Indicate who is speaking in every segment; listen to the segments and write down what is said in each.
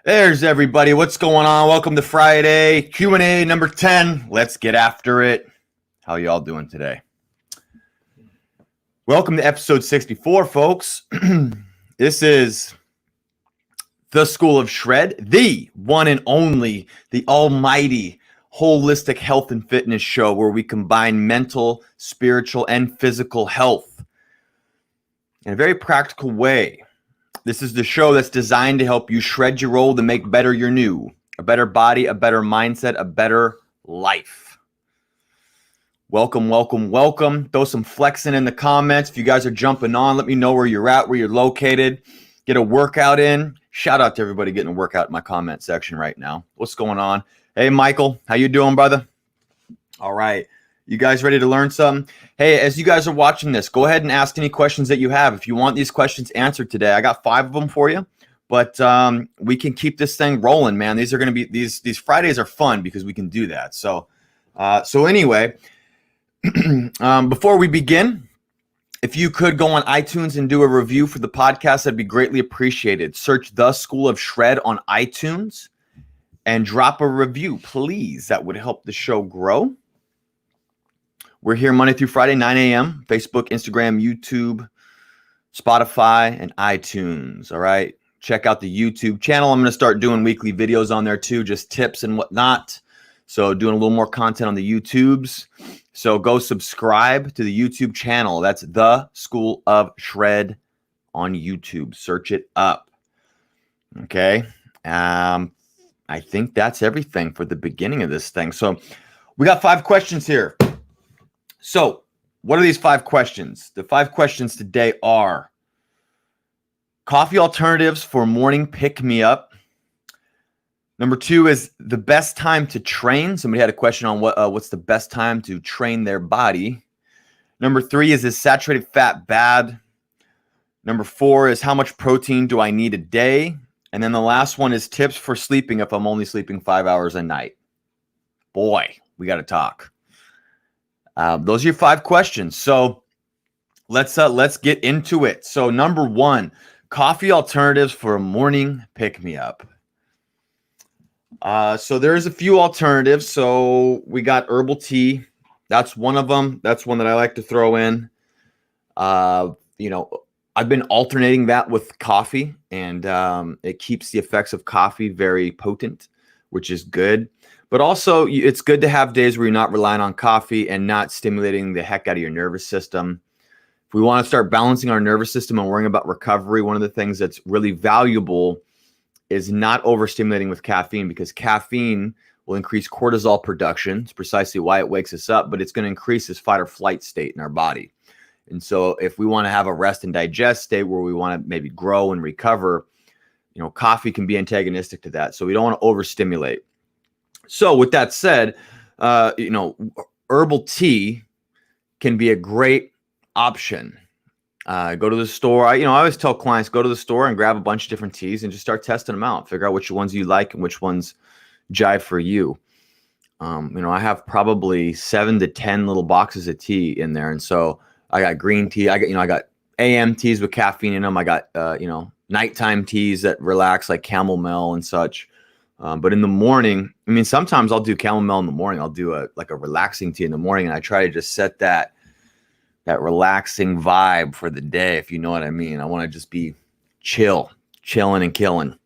Speaker 1: There's everybody. What's going on? Welcome to Friday Q&A number 10. Let's get after it. How y'all doing today? Welcome to episode 64, folks. This is the School of Shred, the one and only, the almighty holistic health and fitness show where we combine mental, spiritual, and physical health in a very practical way. This is the show that's designed to help you shred your old and make better your new. A better body, a better mindset, a better life. Welcome, welcome, welcome. Throw some flexing in the comments. If you guys are jumping on, let me know where you're at, where you're located. Get a workout in. Shout out to everybody getting a workout in my comment section right now. What's going on? Hey, Michael. How you doing, brother? All right. You guys ready to learn something? Hey, as you guys are watching this, go ahead and ask any questions that you have. If you want these questions answered today, I got 5 of them for you, but we can keep this thing rolling, man. These are going to be, these Fridays are fun because we can do that. So anyway, before we begin, if you could go on iTunes and do a review for the podcast, that'd be greatly appreciated. Search The School of Shred on iTunes and drop a review, please. That would help the show grow. We're here Monday through Friday, 9 a.m. Facebook, Instagram, YouTube, Spotify, and iTunes. All right. Check out the YouTube channel. I'm going to start doing weekly videos on there too, just tips and whatnot. So doing a little more content on the YouTubes. So go subscribe to the YouTube channel. That's The School of Shred on YouTube. Search it up. Okay. I think that's everything for the beginning of this thing. So we got 5 questions here. So what are these 5 questions? The 5 questions today are coffee alternatives for morning pick-me-up. Number 2 is the best time to train. Somebody had a question on what's the best time to train their body. Number 3 is saturated fat bad? Number 4 is how much protein do I need a day? And then the last one is tips for sleeping if I'm only sleeping 5 hours a night. Boy, we got to talk. Those are your 5 questions. So let's get into it. So number 1, coffee alternatives for a morning pick-me-up. So there's a few alternatives. So we got herbal tea. That's one of them. That's one that I like to throw in. I've been alternating that with coffee, and it keeps the effects of coffee very potent, which is good. But also, it's good to have days where you're not relying on coffee and not stimulating the heck out of your nervous system. If we want to start balancing our nervous system and worrying about recovery, one of the things that's really valuable is not overstimulating with caffeine, because caffeine will increase cortisol production. It's precisely why it wakes us up, but it's going to increase this fight or flight state in our body. And so if we want to have a rest and digest state where we want to maybe grow and recover, coffee can be antagonistic to that. So we don't want to overstimulate. So with that said, herbal tea can be a great option. Go to the store. I always tell clients, go to the store and grab a bunch of different teas and just start testing them out. Figure out which ones you like and which ones jive for you. I have probably 7 to 10 little boxes of tea in there. And so I got green tea. I got AM teas with caffeine in them. I got, nighttime teas that relax, like chamomile and such. But in the morning, sometimes I'll do chamomile in the morning. I'll do a relaxing tea in the morning, and I try to just set that relaxing vibe for the day, if you know what I mean. I want to just be chilling and killing.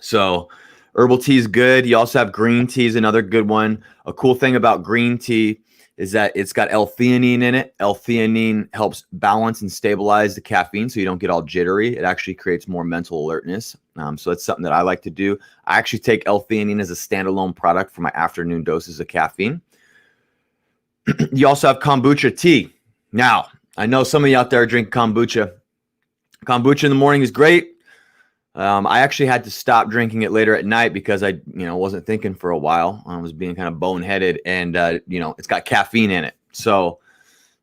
Speaker 1: So herbal tea is good. You also have green tea is another good one. A cool thing about green tea is that it's got L-theanine in it. L-theanine helps balance and stabilize the caffeine so you don't get all jittery. It actually creates more mental alertness. So that's something that I like to do. I actually take L-theanine as a standalone product for my afternoon doses of caffeine. You also have kombucha tea. Now, I know some of you out there drink kombucha. Kombucha in the morning is great. I actually had to stop drinking it later at night because I, wasn't thinking for a while. I was being kind of boneheaded, and it's got caffeine in it. So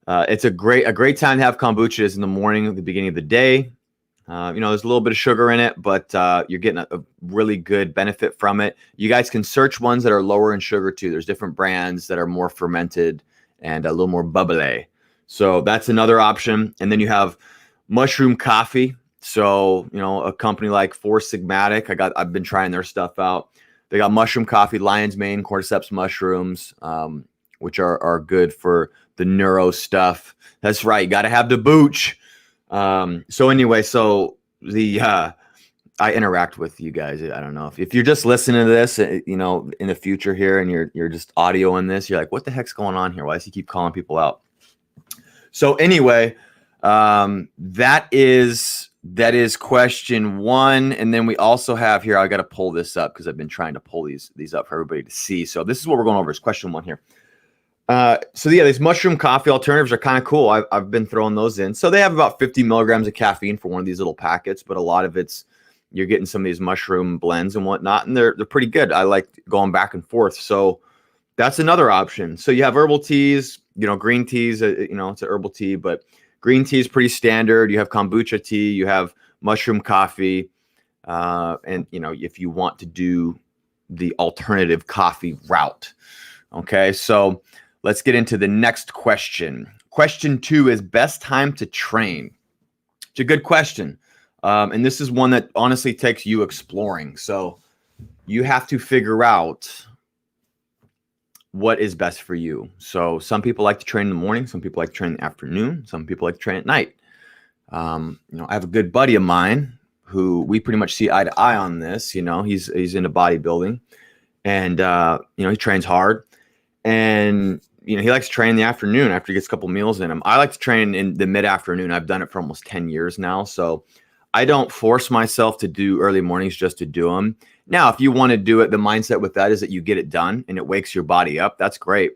Speaker 1: it's a great time to have kombucha is in the morning, at the beginning of the day. There's a little bit of sugar in it, but you're getting a really good benefit from it. You guys can search ones that are lower in sugar too. There's different brands that are more fermented and a little more bubbly. So that's another option. And then you have mushroom coffee. So, a company like Four Sigmatic, I've been trying their stuff out. They got mushroom coffee, lion's mane, cordyceps mushrooms, which are good for the neuro stuff. That's right. You got to have the booch. So anyway, I interact with you guys. I don't know if you're just listening to this, in the future here, and you're just audio in this, you're like, what the heck's going on here? Why does he keep calling people out? So anyway, that is question one. And then we also have here, I got to pull this up because I've been trying to pull these up for everybody to see. So this is what we're going over is question one here. So yeah, these mushroom coffee alternatives are kind of cool. I've been throwing those in. So they have about 50 milligrams of caffeine for one of these little packets, but a lot of you're getting some of these mushroom blends and whatnot, and they're pretty good. I like going back and forth. So that's another option. So you have herbal teas, green teas, it's an herbal tea, but green tea is pretty standard. You have kombucha tea, you have mushroom coffee. And if you want to do the alternative coffee route. Okay. So let's get into the next question. Question 2 is best time to train. It's a good question. And this is one that honestly takes you exploring. So you have to figure out what is best for you. So some people like to train in the morning. Some people like to train in the afternoon. Some people like to train at night. I have a good buddy of mine who we pretty much see eye to eye on this. He's into bodybuilding, and he trains hard, and he likes to train in the afternoon after he gets a couple meals in him. I like to train in the mid-afternoon. I've done it for almost 10 years now. So I don't force myself to do early mornings just to do them. Now, if you want to do it, the mindset with that is that you get it done and it wakes your body up. That's great.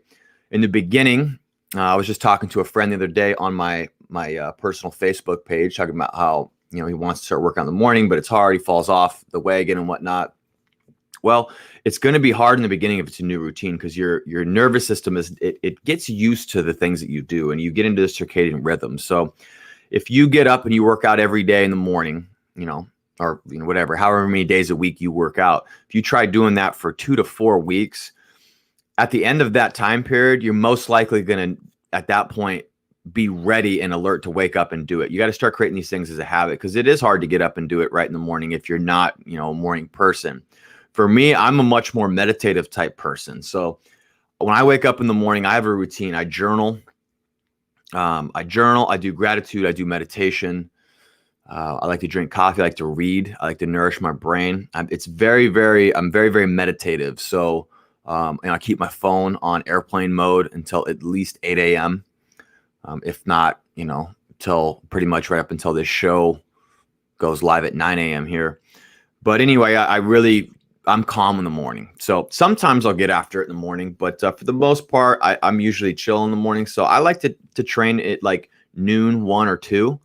Speaker 1: In the beginning, I was just talking to a friend the other day on my personal Facebook page, talking about how, he wants to start working in the morning, but it's hard. He falls off the wagon and whatnot. Well, it's going to be hard in the beginning if it's a new routine, because your nervous system it gets used to the things that you do, and you get into the circadian rhythm. So if you get up and you work out every day in the morning, or whatever, however many days a week you work out, if you try doing that for 2 to 4 weeks, at the end of that time period, you're most likely going to, at that point, be ready and alert to wake up and do it. You got to start creating these things as a habit, because it is hard to get up and do it right in the morning if you're not, a morning person. For me, I'm a much more meditative type person. So when I wake up in the morning, I have a routine. I journal. I do gratitude. I do meditation. I like to drink coffee. I like to read. I like to nourish my brain. I'm very, very meditative. So, and I keep my phone on airplane mode until at least 8 a.m. If not, till pretty much right up until this show goes live at 9 a.m. here. But anyway, I'm calm in the morning. So sometimes I'll get after it in the morning, but for the most part, I'm usually chill in the morning. So I like to train at like noon, 1 or 2.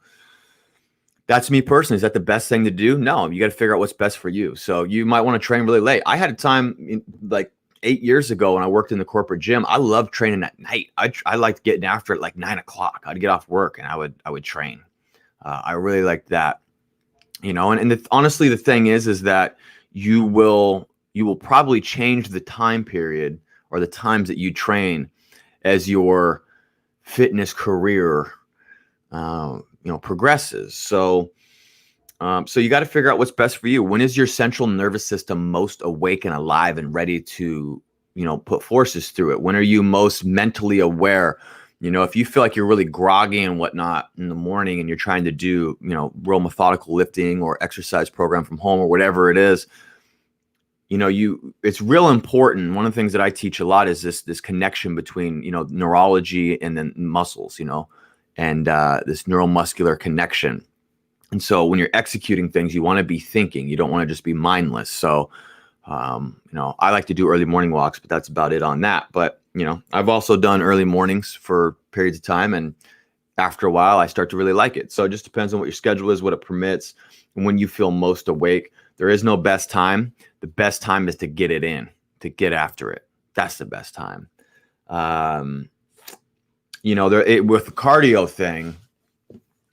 Speaker 1: That's me personally. Is that the best thing to do? No, you got to figure out what's best for you. So you might want to train really late. I had a time like 8 years ago when I worked in the corporate gym. I loved training at night. I liked getting after it like 9 o'clock. I'd get off work and I would train. I really liked that, and honestly, the thing is that you will probably change the time period or the times that you train as your fitness career, progresses. So you got to figure out what's best for you. When is your central nervous system most awake and alive and ready to, put forces through it? When are you most mentally aware? If you feel like you're really groggy and whatnot in the morning and you're trying to do, real methodical lifting or exercise program from home or whatever it is, it's real important. One of the things that I teach a lot is this connection between, neurology and then muscles, and this neuromuscular connection. And so when you're executing things, you want to be thinking. You don't want to just be mindless. So, I like to do early morning walks, but that's about it on that. But, I've also done early mornings for periods of time. And after a while, I start to really like it. So it just depends on what your schedule is, what it permits, and when you feel most awake. There is no best time. The best time is to get it in, to get after it. That's the best time. With the cardio thing,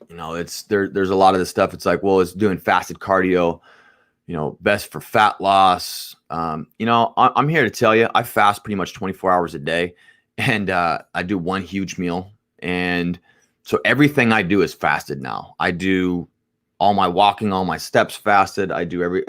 Speaker 1: there's a lot of this stuff. It's like, well, it's doing fasted cardio, best for fat loss. I'm here to tell you, I fast pretty much 24 hours a day, and I do one huge meal. And so everything I do is fasted now. I do all my walking, all my steps fasted. I do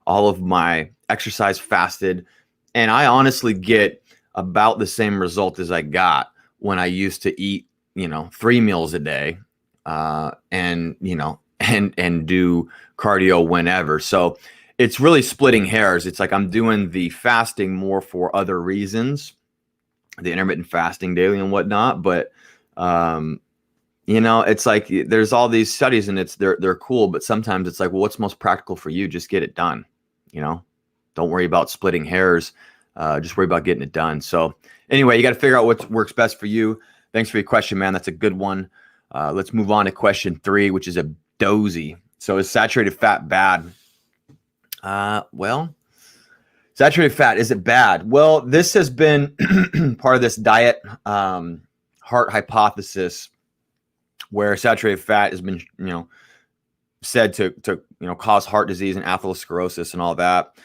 Speaker 1: all of my exercise fasted. And I honestly get about the same result as I got when I used to eat, 3 meals a day, and do cardio whenever. So it's really splitting hairs. It's like I'm doing the fasting more for other reasons, the intermittent fasting daily and whatnot. But it's like there's all these studies and they're cool, but sometimes it's like, well, what's most practical for you? Just get it done. Don't worry about splitting hairs. Just worry about getting it done. So anyway, you got to figure out what works best for you. Thanks for your question, man. That's a good one. Let's move on to question 3, which is a doozy. So is saturated fat bad? Well, saturated fat, is it bad? Well, this has been part of this diet heart hypothesis, where saturated fat has been, said to cause heart disease and atherosclerosis and all that.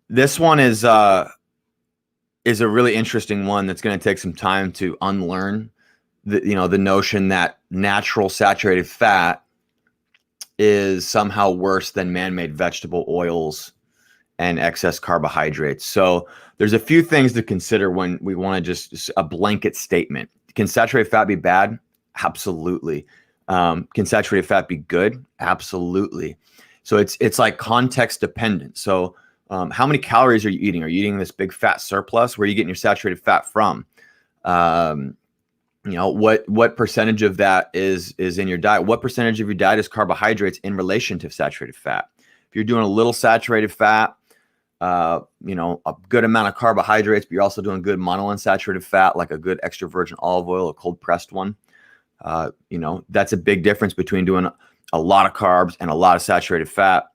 Speaker 1: This one is a really interesting one that's going to take some time to unlearn the notion that natural saturated fat is somehow worse than man-made vegetable oils and excess carbohydrates. So there's a few things to consider when we want to just a blanket statement. Can saturated fat be bad? Absolutely. Can saturated fat be good? Absolutely. So it's like context dependent. So how many calories are you eating? Are you eating this big fat surplus? Where are you getting your saturated fat from? What percentage of that is in your diet? What percentage of your diet is carbohydrates in relation to saturated fat? If you're doing a little saturated fat, a good amount of carbohydrates, but you're also doing good monounsaturated fat, like a good extra virgin olive oil, a cold pressed one. That's a big difference between doing a lot of carbs and a lot of saturated fat.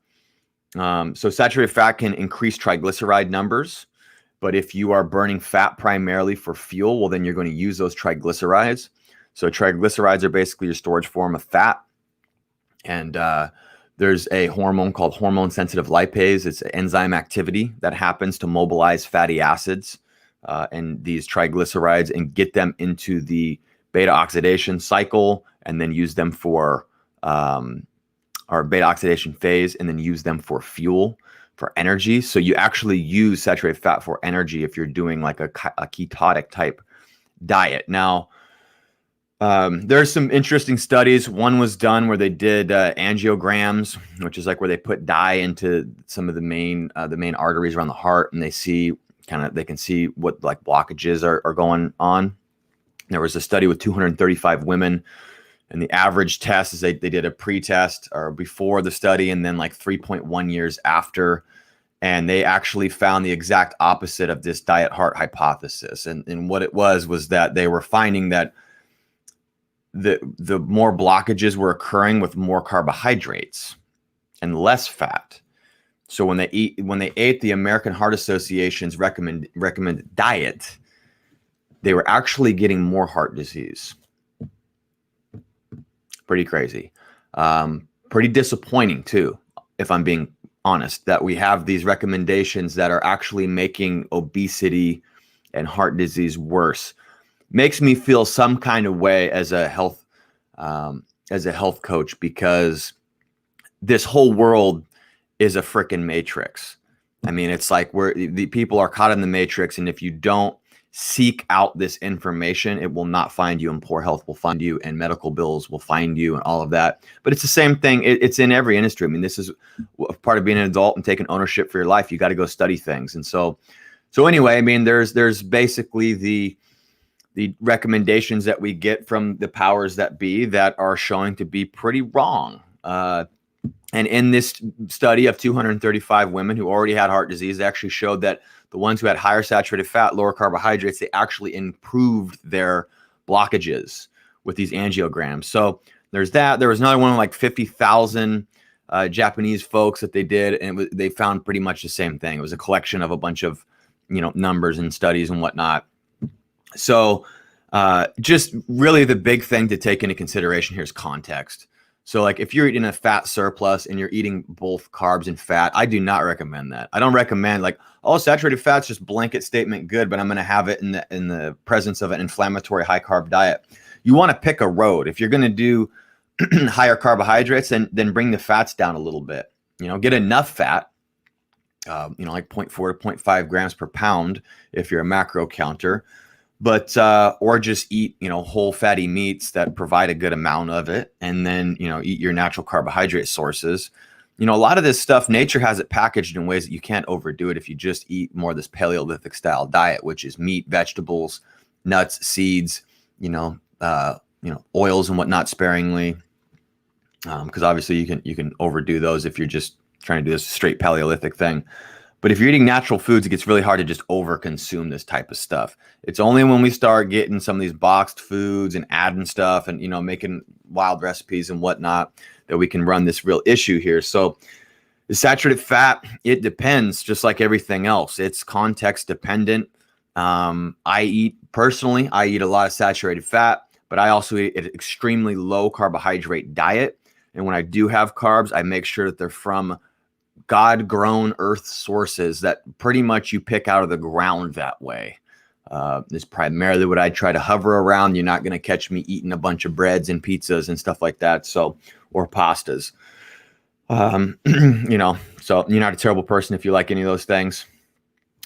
Speaker 1: So saturated fat can increase triglyceride numbers, but if you are burning fat primarily for fuel, well, then you're going to use those triglycerides. So triglycerides are basically your storage form of fat. And there's a hormone called hormone sensitive lipase. It's an enzyme activity that happens to mobilize fatty acids and these triglycerides and get them into the beta oxidation cycle, and then use them for our beta oxidation phase, and then use them for fuel, for energy. So you actually use saturated fat for energy if you're doing like a ketotic type diet. Now, there's some interesting studies. One was done where they did angiograms, which is like where they put dye into some of the main arteries around the heart, and they can see what like blockages are going on. There was a study with 235 women, and the average test is they did a pre-test or before the study, and then like 3.1 years after, and they actually found the exact opposite of this diet heart hypothesis. And what it was that they were finding that the more blockages were occurring with more carbohydrates and less fat. So when they ate the American Heart Association's recommended diet, they were actually getting more heart disease. Pretty crazy. Pretty disappointing too, if I'm being honest, that we have these recommendations that are actually making obesity and heart disease worse. Makes me feel some kind of way as a health coach, because this whole world is a freaking matrix. I mean, it's like the people are caught in the matrix, and if you don't seek out this information, it will not find you, and poor health will find you, and medical bills will find you, and all of that. But it's the same thing. It's in every industry. I mean, this is part of being an adult and taking ownership for your life. You got to go study things. And so anyway, I mean, there's basically the recommendations that we get from the powers that be that are showing to be pretty wrong. And in this study of 235 women who already had heart disease, they actually showed that the ones who had higher saturated fat, lower carbohydrates, they actually improved their blockages with these angiograms. So there's that. There was another one, like 50,000 Japanese folks that they did, and they found pretty much the same thing. It was a collection of a bunch of, numbers and studies and whatnot. So just really the big thing to take into consideration here is context. So like if you're eating a fat surplus and you're eating both carbs and fat, I do not recommend that. I don't recommend like, oh, saturated fat's just blanket statement good, but I'm going to have it in the presence of an inflammatory high carb diet. You want to pick a road. If you're going to do higher carbohydrates, then bring the fats down a little bit. Get enough fat, like 0.4 to 0.5 grams per pound if you're a macro counter, but or just eat whole fatty meats that provide a good amount of it, and then eat your natural carbohydrate sources. A lot of this stuff, nature has it packaged in ways that you can't overdo it if you just eat more of this Paleolithic style diet, which is meat, vegetables, nuts, seeds, oils and whatnot sparingly. Because obviously you can overdo those if you're just trying to do this straight Paleolithic thing. But if you're eating natural foods, it gets really hard to just over consume this type of stuff. It's only when we start getting some of these boxed foods and adding stuff and making wild recipes and whatnot that we can run this real issue here. So the saturated fat, it depends, just like everything else. It's context dependent. I eat a lot of saturated fat, but I also eat an extremely low carbohydrate diet. And when I do have carbs, I make sure that they're from God-grown earth sources that pretty much you pick out of the ground that way. Is primarily what I try to hover around. You're not going to catch me eating a bunch of breads and pizzas and stuff like that. So, or pastas. So you're not a terrible person if you like any of those things,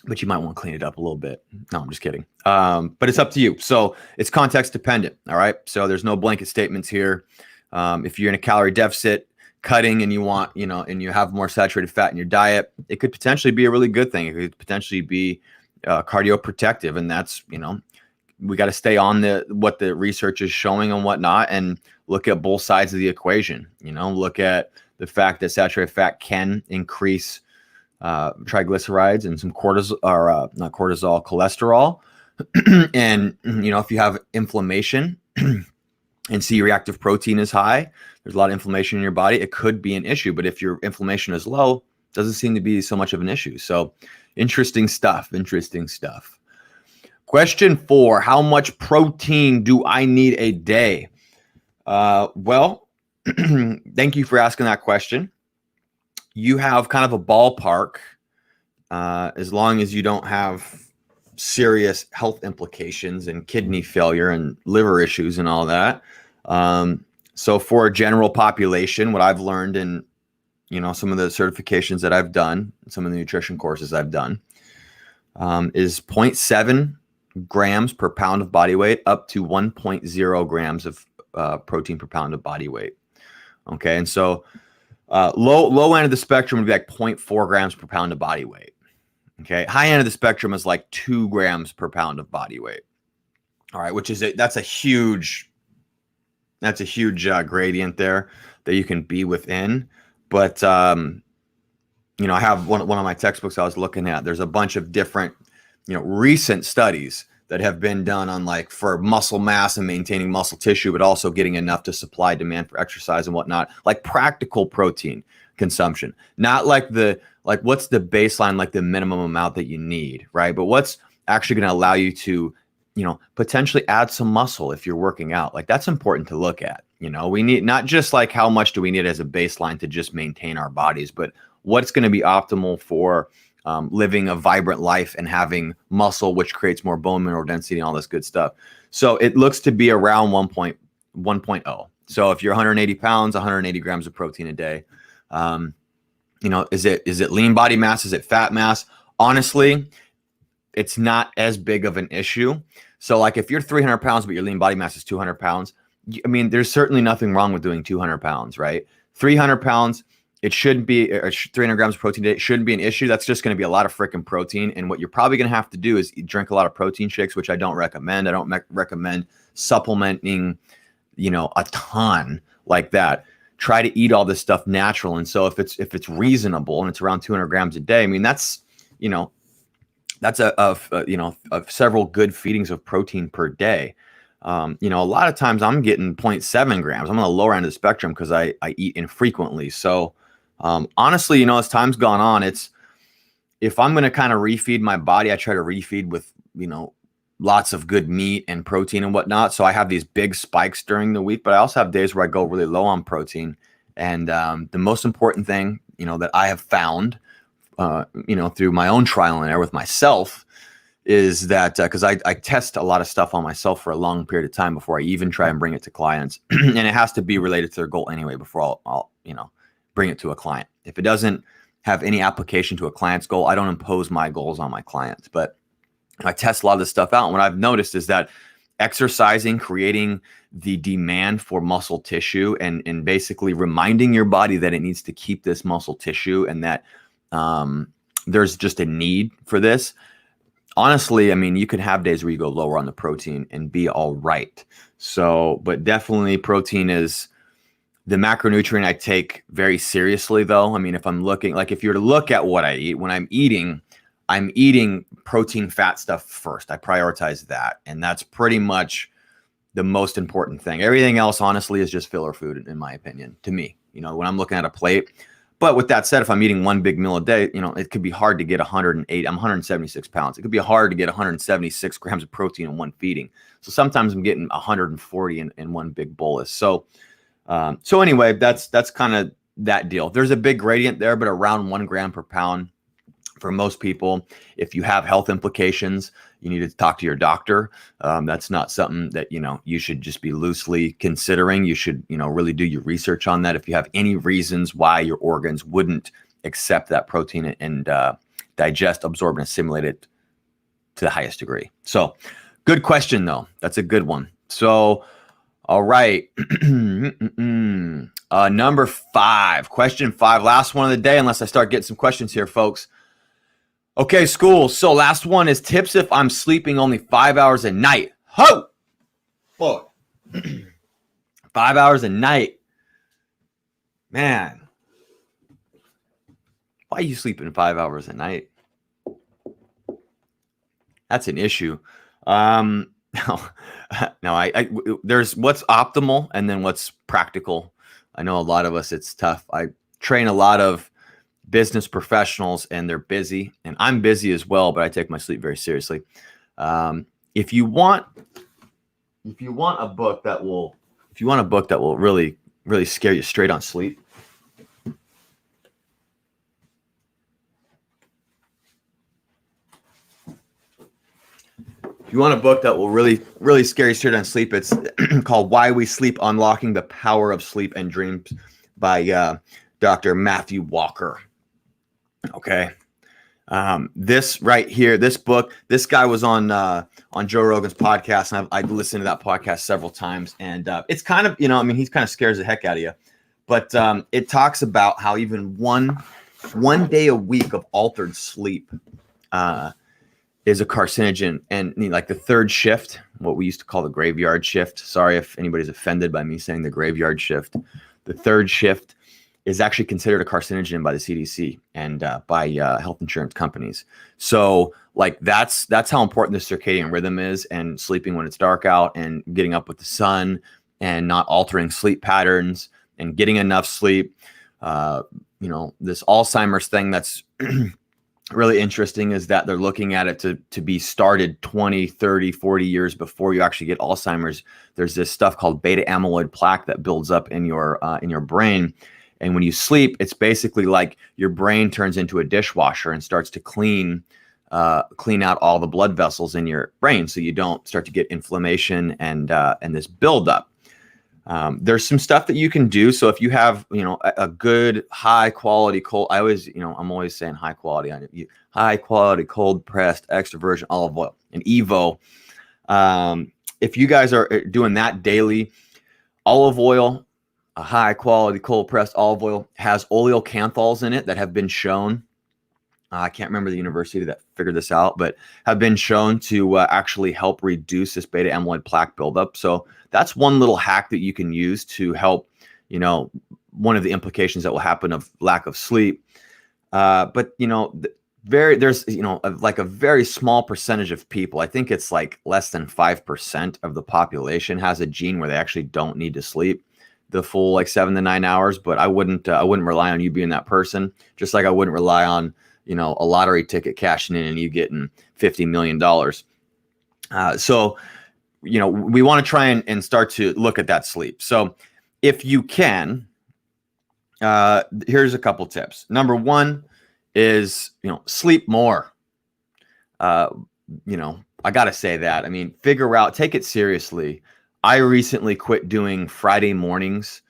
Speaker 1: but you might want to clean it up a little bit. No, I'm just kidding. But it's up to you. So it's context dependent. All right. So there's no blanket statements here. If you're in a calorie deficit cutting and you want, and you have more saturated fat in your diet, it could potentially be a really good thing. It could potentially be cardioprotective. And that's, we got to stay on what the research is showing and whatnot, and look at both sides of the equation. Look at the fact that saturated fat can increase triglycerides and some cholesterol. And, if you have inflammation and C-reactive protein is high, there's a lot of inflammation in your body, it could be an issue. But if your inflammation is low, doesn't seem to be so much of an issue. So interesting stuff. Question 4, how much protein do I need a day? Well, thank you for asking that question. You have kind of a ballpark, as long as you don't have serious health implications and kidney failure and liver issues and all that. So for a general population, what I've learned in, some of the certifications that I've done, some of the nutrition courses I've done, is 0.7 grams per pound of body weight up to 1.0 grams of protein per pound of body weight. Okay. And so low end of the spectrum would be like 0.4 grams per pound of body weight. Okay. High end of the spectrum is like 2 grams per pound of body weight. All right. That's a huge gradient there that you can be within. But, I have one of my textbooks I was looking at. There's a bunch of different, recent studies that have been done on for muscle mass and maintaining muscle tissue, but also getting enough to supply demand for exercise and whatnot, like practical protein consumption, not what's the baseline, the minimum amount that you need, right? But what's actually going to allow you to, potentially add some muscle if you're working out. That's important to look at. We need not just how much do we need as a baseline to just maintain our bodies, but what's going to be optimal for living a vibrant life and having muscle, which creates more bone mineral density and all this good stuff. So it looks to be around 1.0. So if you're 180 pounds, 180 grams of protein a day. Is it lean body mass? Is it fat mass? Honestly, it's not as big of an issue. So if you're 300 pounds, but your lean body mass is 200 pounds, there's certainly nothing wrong with doing 200 pounds, right? 300 pounds, it shouldn't be 300 grams of protein a day. It shouldn't be an issue. That's just going to be a lot of freaking protein. And what you're probably going to have to do is drink a lot of protein shakes, which I don't recommend. I don't recommend supplementing, a ton like that. Try to eat all this stuff natural. And so if it's reasonable and it's around 200 grams a day, that's, that's several good feedings of protein per day. A lot of times I'm getting 0.7 grams. I'm on the lower end of the spectrum because I eat infrequently. So honestly, as time's gone on, if I'm going to kind of refeed my body, I try to refeed with, lots of good meat and protein and whatnot. So I have these big spikes during the week, but I also have days where I go really low on protein. And the most important thing, that I have found, through my own trial and error with myself is that because I test a lot of stuff on myself for a long period of time before I even try and bring it to clients, and it has to be related to their goal anyway before I'll bring it to a client. If it doesn't have any application to a client's goal, I don't impose my goals on my clients. But I test a lot of this stuff out, and what I've noticed is that exercising, creating the demand for muscle tissue, and basically reminding your body that it needs to keep this muscle tissue, and that there's just a need for this. Honestly, I mean, you can have days where you go lower on the protein and be all right. So, but definitely protein is the macronutrient I take very seriously, though. I mean, if I'm looking, like if you're to look at what I eat, when I'm eating protein, fat stuff first. I prioritize that. And that's pretty much the most important thing. Everything else, honestly, is just filler food, in my opinion, to me, when I'm looking at a plate. But with that said, if I'm eating one big meal a day, it could be hard to get 108. I'm 176 pounds. It could be hard to get 176 grams of protein in one feeding. So sometimes I'm getting 140 in one big bolus. So anyway, that's kind of that deal. There's a big gradient there, but around 1 gram per pound for most people. If you have health implications, you need to talk to your doctor. That's not something that, you should just be loosely considering. You should, really do your research on that. If you have any reasons why your organs wouldn't accept that protein and digest, absorb, and assimilate it to the highest degree. So good question, though. That's a good one. So, all right. Number 5, question 5, last one of the day, unless I start getting some questions here, folks. Okay, school. So last one is tips if I'm sleeping only 5 hours a night. Ho! Boy. 5 hours a night. Man. Why are you sleeping 5 hours a night? That's an issue. No, there's what's optimal and then what's practical. I know a lot of us, it's tough. I train a lot of business professionals and they're busy, and I'm busy as well, but I take my sleep very seriously. If you want a book that will really, really scare you straight on sleep, if you want a book that will really, really scare you straight on sleep, it's called Why We Sleep: Unlocking the Power of Sleep and Dreams by Dr. Matthew Walker. Okay. This right here, this book, this guy was on Joe Rogan's podcast, and I've listened to that podcast several times, and it's kind of, he kind of scares the heck out of you, but it talks about how even one day a week of altered sleep is a carcinogen, and like the third shift, what we used to call the graveyard shift. Sorry if anybody's offended by me saying the graveyard shift. The third shift is actually considered a carcinogen by the CDC and by health insurance companies. So like that's how important the circadian rhythm is, and sleeping when it's dark out and getting up with the sun and not altering sleep patterns and getting enough sleep. This Alzheimer's thing that's really interesting is that they're looking at it to be started 20, 30, 40 years before you actually get Alzheimer's. There's this stuff called beta amyloid plaque that builds up in your brain. And when you sleep, it's basically like your brain turns into a dishwasher and starts to clean out all the blood vessels in your brain, so you don't start to get inflammation and this buildup. There's some stuff that you can do. So if you have a good high quality cold, I'm always saying high quality cold pressed extra virgin olive oil, an Evo. If you guys are doing that daily, olive oil. A high quality cold pressed olive oil has oleocanthols in it that have been shown. I can't remember the university that figured this out, but have been shown to actually help reduce this beta amyloid plaque buildup. So that's one little hack that you can use to help, one of the implications that will happen of lack of sleep. But there's like a very small percentage of people. I think it's like less than 5% of the population has a gene where they actually don't need to sleep the full like 7 to 9 hours, but I wouldn't rely on you being that person. Just like I wouldn't rely on, a lottery ticket cashing in and you getting $50 million. So, we want to try and start to look at that sleep. So if you can, here's a couple tips. Number 1 is, sleep more. I got to say that. I mean, take it seriously. I recently quit doing Friday mornings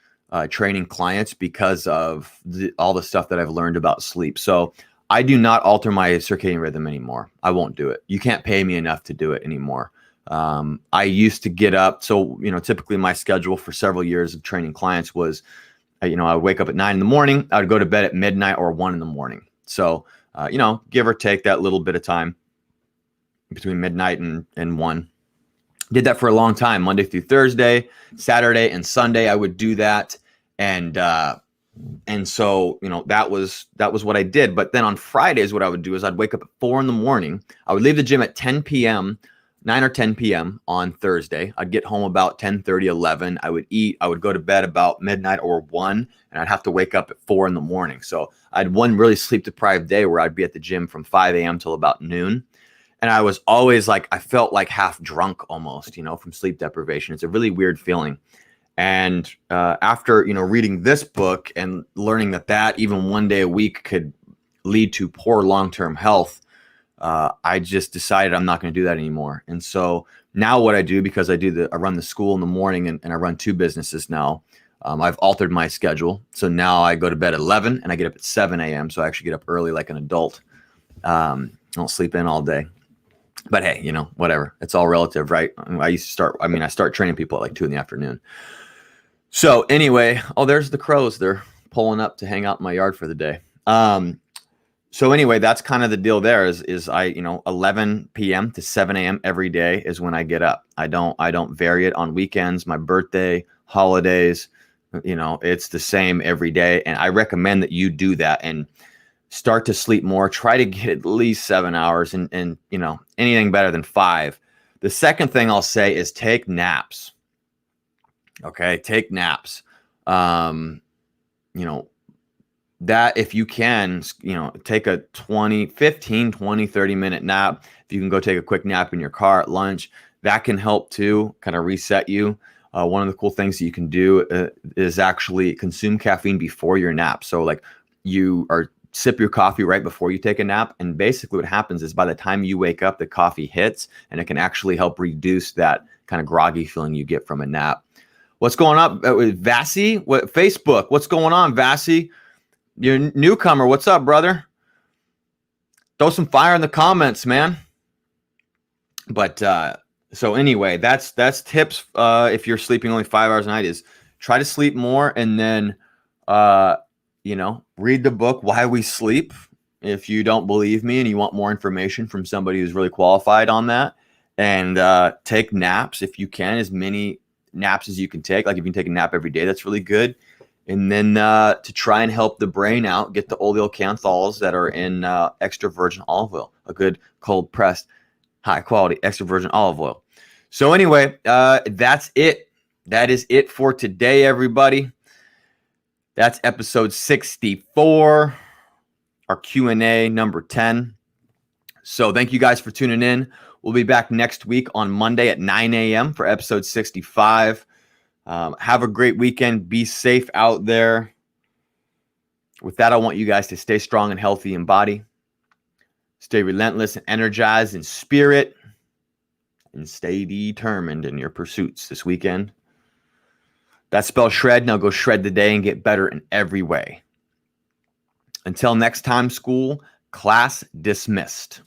Speaker 1: training clients because of all the stuff that I've learned about sleep. So I do not alter my circadian rhythm anymore. I won't do it. You can't pay me enough to do it anymore. I used to get up. So, typically my schedule for several years of training clients was, I would wake up at 9 in the morning. I would go to bed at midnight or 1 in the morning. So, give or take that little bit of time between midnight and 1. Did that for a long time, Monday through Thursday, Saturday and Sunday. I would do that. And so, that was what I did. But then on Fridays, what I would do is I'd wake up at 4 in the morning. I would leave the gym at 10 p.m., 9 or 10 p.m. on Thursday. I'd get home about 10:30, 11. I would eat. I would go to bed about midnight or 1, and I'd have to wake up at 4 in the morning. So I had one really sleep-deprived day where I'd be at the gym from 5 a.m. till about noon. And I was always I felt like half drunk almost, from sleep deprivation. It's a really weird feeling. And after, reading this book and learning that even one day a week could lead to poor long-term health, I just decided I'm not going to do that anymore. And so now what I do, because I run the school in the morning and I run 2 businesses now, I've altered my schedule. So now I go to bed at 11 and I get up at 7 a.m. So I actually get up early like an adult. I don't sleep in all day. But hey, whatever. It's all relative, right? I start training people at 2 in the afternoon. So anyway, there's the crows. They're pulling up to hang out in my yard for the day. So anyway, that's kind of the deal there is I, 11 p.m. to 7 a.m. every day is when I get up. I don't vary it on weekends, my birthday, holidays, it's the same every day. And I recommend that you do that and start to sleep more. Try to get at least 7 hours and anything better than 5. The second thing I'll say is take naps. Okay. Take naps. That if you can, take a 15, 20, 30 minute nap. If you can go take a quick nap in your car at lunch, that can help too, kind of reset you. One of the cool things that you can do is actually consume caffeine before your nap. So sip your coffee right before you take a nap. And basically what happens is by the time you wake up, the coffee hits and it can actually help reduce that kind of groggy feeling you get from a nap. What's going on with Vasi? Facebook? What's going on, Vasi? You're a newcomer. What's up, brother? Throw some fire in the comments, man. But so anyway, that's tips. If you're sleeping only 5 hours a night, is try to sleep more, and then read the book Why We Sleep. If you don't believe me and you want more information from somebody who's really qualified on that, and take naps if you can, as many naps as you can take. If you can take a nap every day, that's really good. And then to try and help the brain out, get the oleocanthols that are in extra virgin olive oil, a good cold pressed, high quality extra virgin olive oil. So anyway, that's it. That is it for today, everybody. That's episode 64, our Q&A number 10. So thank you guys for tuning in. We'll be back next week on Monday at 9 a.m. for episode 65. Have a great weekend. Be safe out there. With that, I want you guys to stay strong and healthy in body. Stay relentless and energized in spirit. And stay determined in your pursuits this weekend. That spells shred. Now go shred the day and get better in every way. Until next time, school, class dismissed.